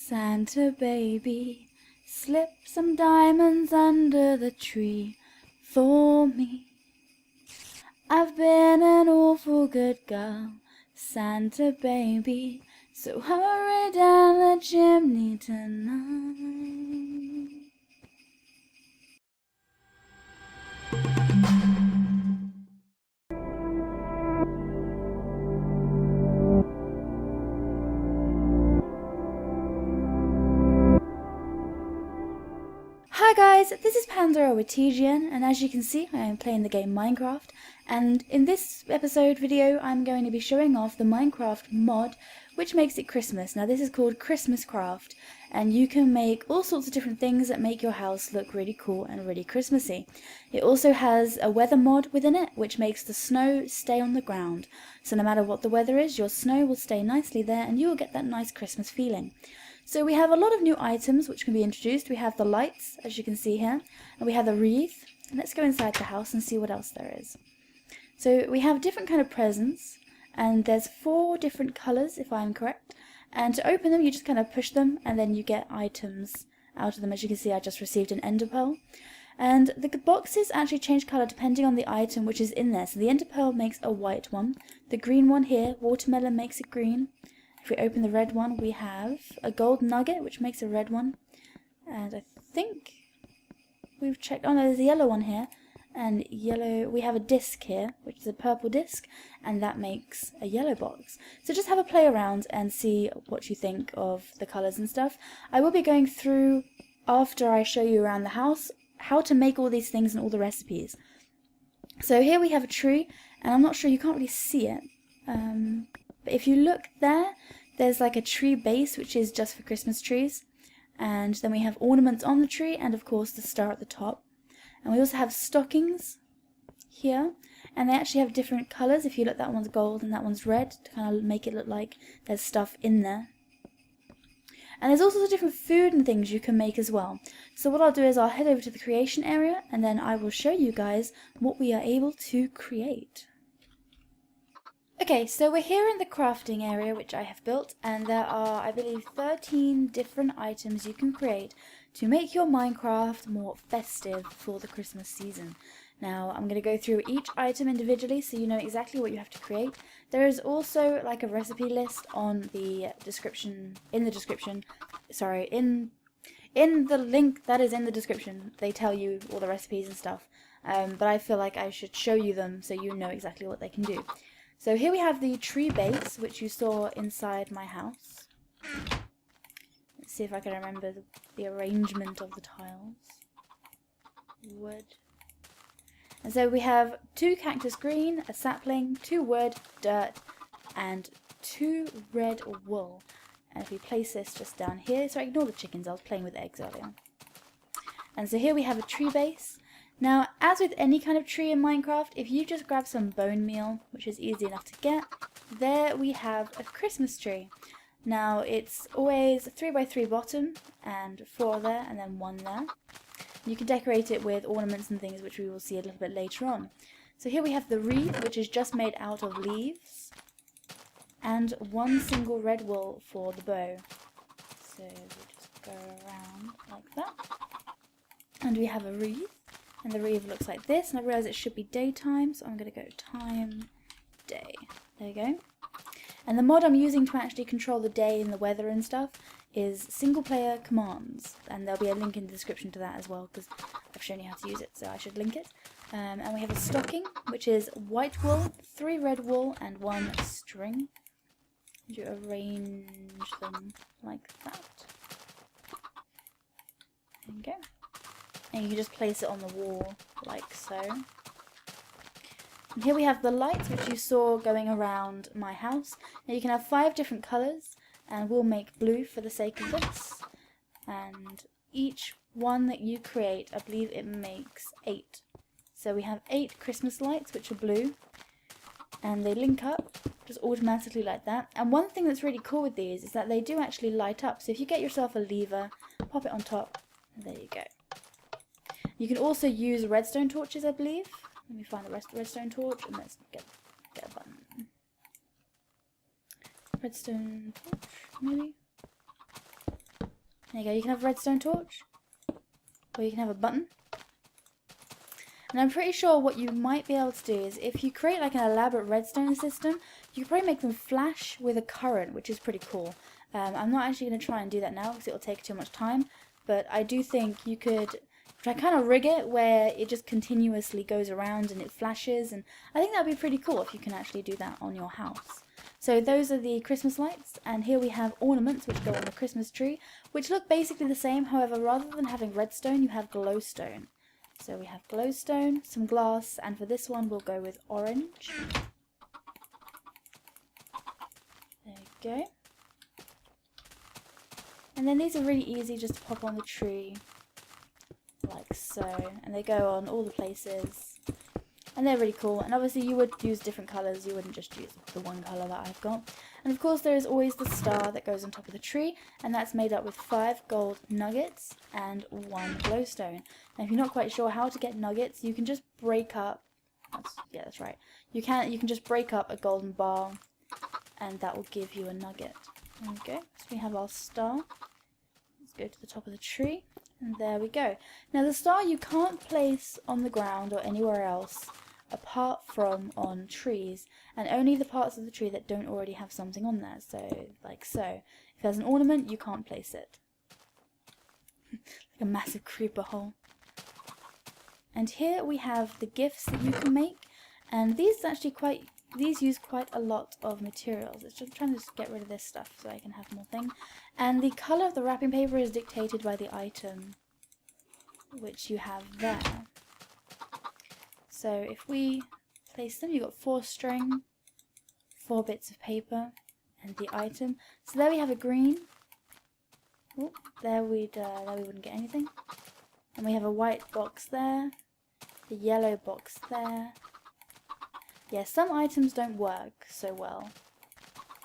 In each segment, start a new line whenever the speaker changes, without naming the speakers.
Santa baby, slip some diamonds under the tree for me. I've been an awful good girl, Santa baby, so hurry down the chimney tonight. Hi guys, this is Pandora with TGN, and as you can see I am playing the game Minecraft, and in this episode video I'm going to be showing off the Minecraft mod which makes it Christmas. Now this is called Christmas Craft, and you can make all sorts of different things that make your house look really cool and really Christmassy. It also has a weather mod within it which makes the snow stay on the ground, so no matter what the weather is, your snow will stay nicely there and you will get that nice Christmas feeling. So we have a lot of new items which can be introduced. We have the lights, as you can see here, and we have the wreath. And let's go inside the house and see what else there is. So we have different kind of presents, and there's 4 different colours if I'm correct. And to open them you just kind of push them and then you get items out of them. As you can see, I just received an ender pearl. And the boxes actually change colour depending on the item which is in there. So the ender pearl makes a white one. The green one here, watermelon, makes it green. If we open the red one, we have a gold nugget, which makes a red one. And I think we've checked... oh no, there's a yellow one here. And yellow... we have a disc here, which is a purple disc. And that makes a yellow box. So just have a play around and see what you think of the colours and stuff. I will be going through, after I show you around the house, how to make all these things and all the recipes. So here we have a tree, and I'm not sure, you can't really see it. But if you look there, there's like a tree base which is just for Christmas trees, and then we have ornaments on the tree and of course the star at the top. And we also have stockings here, and they actually have different colours. If you look, that one's gold and that one's red, to kind of make it look like there's stuff in there. And there's also different food and things you can make as well. So what I'll do is I'll head over to the creation area and then I will show you guys what we are able to create. Okay, so we're here in the crafting area which I have built, and there are, I believe, 13 different items you can create to make your Minecraft more festive for the Christmas season. Now, I'm going to go through each item individually so you know exactly what you have to create. There is also like a recipe list on the description, in the link that is in the description. They tell you all the recipes and stuff, but I feel like I should show you them so you know exactly what they can do. So here we have the tree base, which you saw inside my house. Let's see if I can remember the arrangement of the tiles. Wood. And so we have 2 cactus green, a sapling, 2 wood, dirt, and 2 red wool. And if we place this just down here, sorry, ignore the chickens, I was playing with eggs earlier. And so here we have a tree base. Now, as with any kind of tree in Minecraft, if you just grab some bone meal, which is easy enough to get, there we have a Christmas tree. Now, it's always 3x3 bottom, and 4 there, and then 1 there. You can decorate it with ornaments and things, which we will see a little bit later on. So here we have the wreath, which is just made out of leaves, and 1 single red wool for the bow. So we just go around like that. And we have a wreath. And the wreath looks like this, and I realise it should be daytime, so I'm going to go time, day. There you go. And the mod I'm using to actually control the day and the weather and stuff is single player commands, and there'll be a link in the description to that as well, because I've shown you how to use it, so I should link it. And we have a stocking, which is white wool, 3 red wool, and 1 string. And you arrange them like that. There you go. And you can just place it on the wall, like so. And here we have the lights, which you saw going around my house. Now you can have 5 different colours, and we'll make blue for the sake of this. And each one that you create, I believe it makes 8. So we have 8 Christmas lights, which are blue. And they link up, just automatically like that. And one thing that's really cool with these is that they do actually light up. So if you get yourself a lever, pop it on top, and there you go. You can also use redstone torches, I believe. Let me find the redstone torch, and let's get a button. Redstone torch, maybe? There you go, you can have a redstone torch, or you can have a button. And I'm pretty sure what you might be able to do is if you create like an elaborate redstone system, you can probably make them flash with a current, which is pretty cool. I'm not actually going to try and do that now because it will take too much time, but I do think you could try kind of rig it where it just continuously goes around and it flashes, and I think that would be pretty cool if you can actually do that on your house. So those are the Christmas lights, and here we have ornaments which go on the Christmas tree, which look basically the same, however rather than having redstone you have glowstone. So we have glowstone, some glass, and for this one we'll go with orange. There we go. And then these are really easy just to pop on the tree, like so, and they go on all the places, and they're really cool. And obviously you would use different colours, you wouldn't just use the one colour that I've got. And of course there is always the star that goes on top of the tree, and that's made up with 5 gold nuggets and 1 glowstone. Now if you're not quite sure how to get nuggets, you can just break up, that's right, you can just break up a golden bar and that will give you a nugget. There we go, so we have our star. Let's go to the top of the tree, and there we go. Now the star you can't place on the ground or anywhere else apart from on trees, and only the parts of the tree that don't already have something on there, so like so. If there's an ornament, you can't place it. Like a massive creeper hole. And here we have the gifts that you can make, and these use quite a lot of materials. It's just trying to just get rid of this stuff so I can have more thing. And the colour of the wrapping paper is dictated by the item which you have there. So if we place them, you've got 4 string, 4 bits of paper, and the item. So there we have a green. Oh, there we wouldn't get anything. And we have a white box there, the yellow box there. Yeah, some items don't work so well,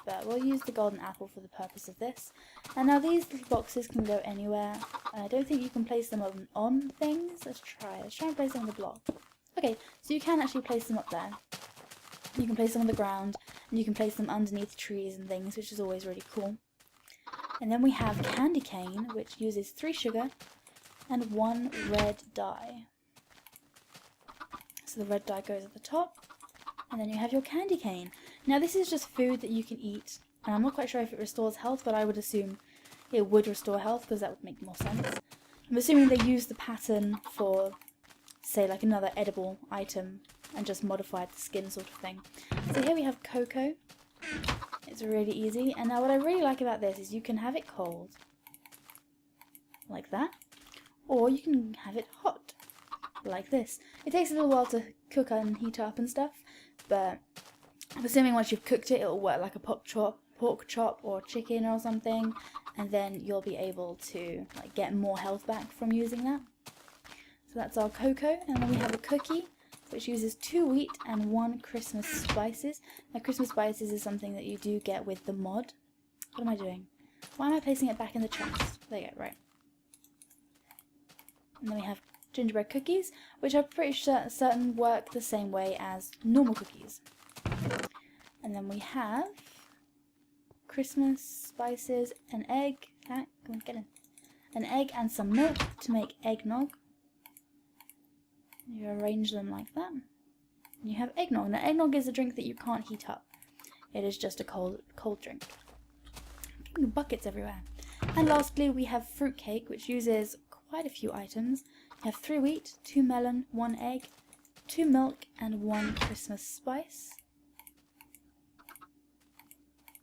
but we'll use the golden apple for the purpose of this. And now these little boxes can go anywhere. I don't think you can place them on things. Let's try and place them on the block. Okay, so you can actually place them up there. You can place them on the ground, and you can place them underneath trees and things, which is always really cool. And then we have candy cane, which uses 3 sugar and 1 red dye. So the red dye goes at the top, and then you have your candy cane. Now this is just food that you can eat, and I'm not quite sure if it restores health, but I would assume it would restore health because that would make more sense. I'm assuming they use the pattern for, say, like another edible item and just modified the skin sort of thing. So here we have cocoa. It's really easy, and now what I really like about this is you can have it cold, like that, or you can have it hot, like this. It takes a little while to cook and heat up and stuff, but I'm assuming once you've cooked it, it'll work like a pork chop or chicken or something, and then you'll be able to like get more health back from using that. So that's our cocoa, and then we have a cookie, which uses 2 wheat and 1 Christmas spices. Now Christmas spices is something that you do get with the mod. What am I doing? Why am I placing it back in the chest? There you go, right. And then we have gingerbread cookies, which I'm pretty certain work the same way as normal cookies. And then we have Christmas spices, an egg, come on, get in. An egg and some milk to make eggnog. You arrange them like that. You have eggnog. Now eggnog is a drink that you can't heat up. It is just a cold drink. Buckets everywhere. And lastly we have fruitcake, which uses quite a few items. You have 3 wheat, 2 melon, 1 egg, 2 milk, and 1 Christmas spice.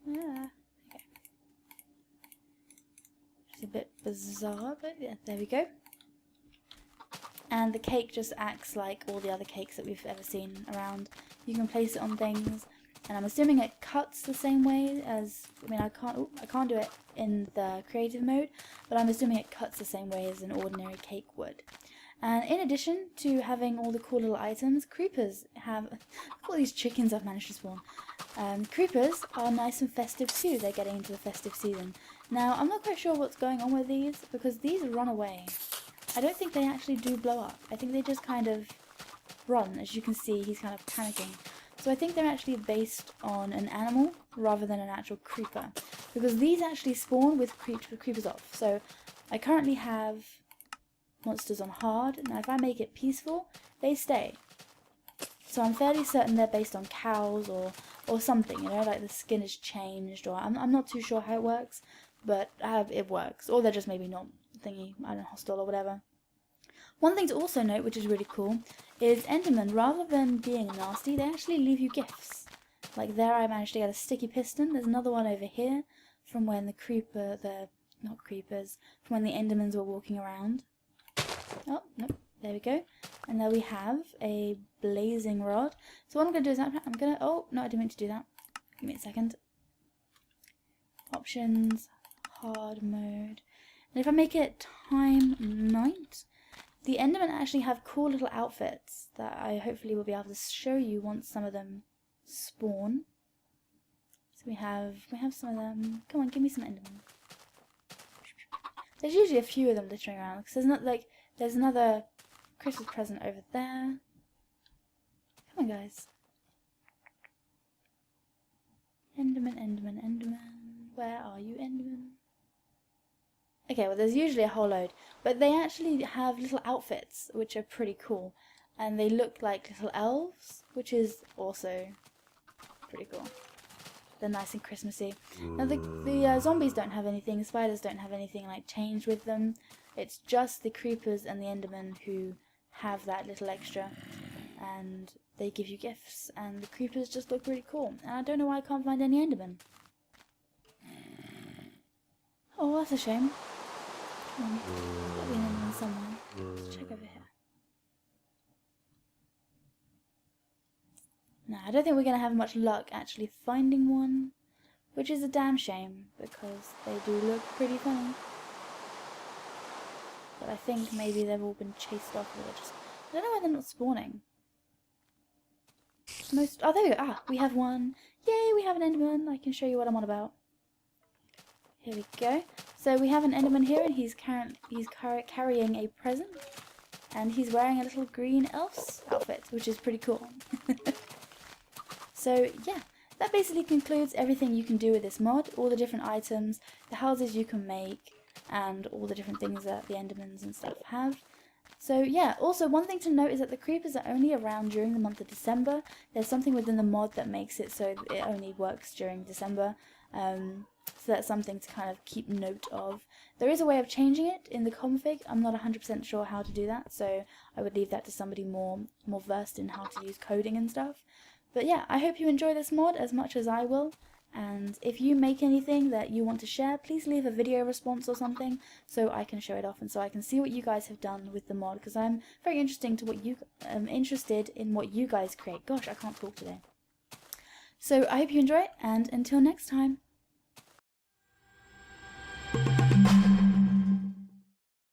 Okay. It's a bit bizarre, but yeah, there we go. And the cake just acts like all the other cakes that we've ever seen around. You can place it on things, and I'm assuming it cuts the same way as, I mean I can't do it in the creative mode, but I'm assuming it cuts the same way as an ordinary cake would. And in addition to having all the cool little items, creepers have, look at all these chickens I've managed to spawn. Creepers are nice and festive too, they're getting into the festive season. Now I'm not quite sure what's going on with these, because these run away. I don't think they actually do blow up. I think they just kind of run. As you can see, he's kind of panicking. So I think they're actually based on an animal rather than an actual creeper, because these actually spawn with creepers off. So I currently have monsters on hard. Now if I make it peaceful, they stay. So I'm fairly certain they're based on cows or something, you know, like the skin is changed, or I'm not too sure how it works, but it works. Or they're just maybe not thingy, I don't know, hostile or whatever. One thing to also note, which is really cool, is Endermen, rather than being nasty, they actually leave you gifts. Like there I managed to get a sticky piston. There's another one over here from when not creepers, from when the Endermans were walking around. Oh, nope, there we go. And there we have a blazing rod. So what I'm going to do is oh, no, I didn't mean to do that. Give me a second. Options, hard mode. And if I make it time night, the Endermen actually have cool little outfits that I hopefully will be able to show you once some of them spawn. So we have some of them. Come on, give me some Endermen. There's usually a few of them littering around because there's another Christmas present over there. Come on, guys. Enderman, Enderman, Enderman. Where are you, Enderman? Okay, well, there's usually a whole load, but they actually have little outfits, which are pretty cool, and they look like little elves, which is also pretty cool. They're nice and Christmassy. Now, the zombies don't have anything, spiders don't have anything, like, changed with them. It's just the creepers and the Endermen who have that little extra, and they give you gifts, and the creepers just look really cool. And I don't know why I can't find any Endermen. Oh, that's a shame. Got the Enderman somewhere. Let's check over here. No, I don't think we're going to have much luck actually finding one, which is a damn shame, because they do look pretty funny. But I think maybe they've all been chased off, or I don't know why they're not spawning. Oh, there we go. Ah, we have one. Yay, we have an Enderman. I can show you what I'm on about. Here we go. So we have an Enderman here, and he's carrying a present, and he's wearing a little green elf's outfit, which is pretty cool. So yeah, that basically concludes everything you can do with this mod, all the different items, the houses you can make, and all the different things that the Endermans and stuff have. So yeah, also one thing to note is that the creepers are only around during the month of December. There's something within the mod that makes it so it only works during December. So that's something to kind of keep note of. There is a way of changing it in the config. I'm not 100% sure how to do that, so I would leave that to somebody more versed in how to use coding and stuff. But yeah, I hope you enjoy this mod as much as I will. And if you make anything that you want to share, please leave a video response or something so I can show it off and so I can see what you guys have done with the mod, because I'm very interested in what you guys create. Gosh, I can't talk today. So I hope you enjoy it, and until next time.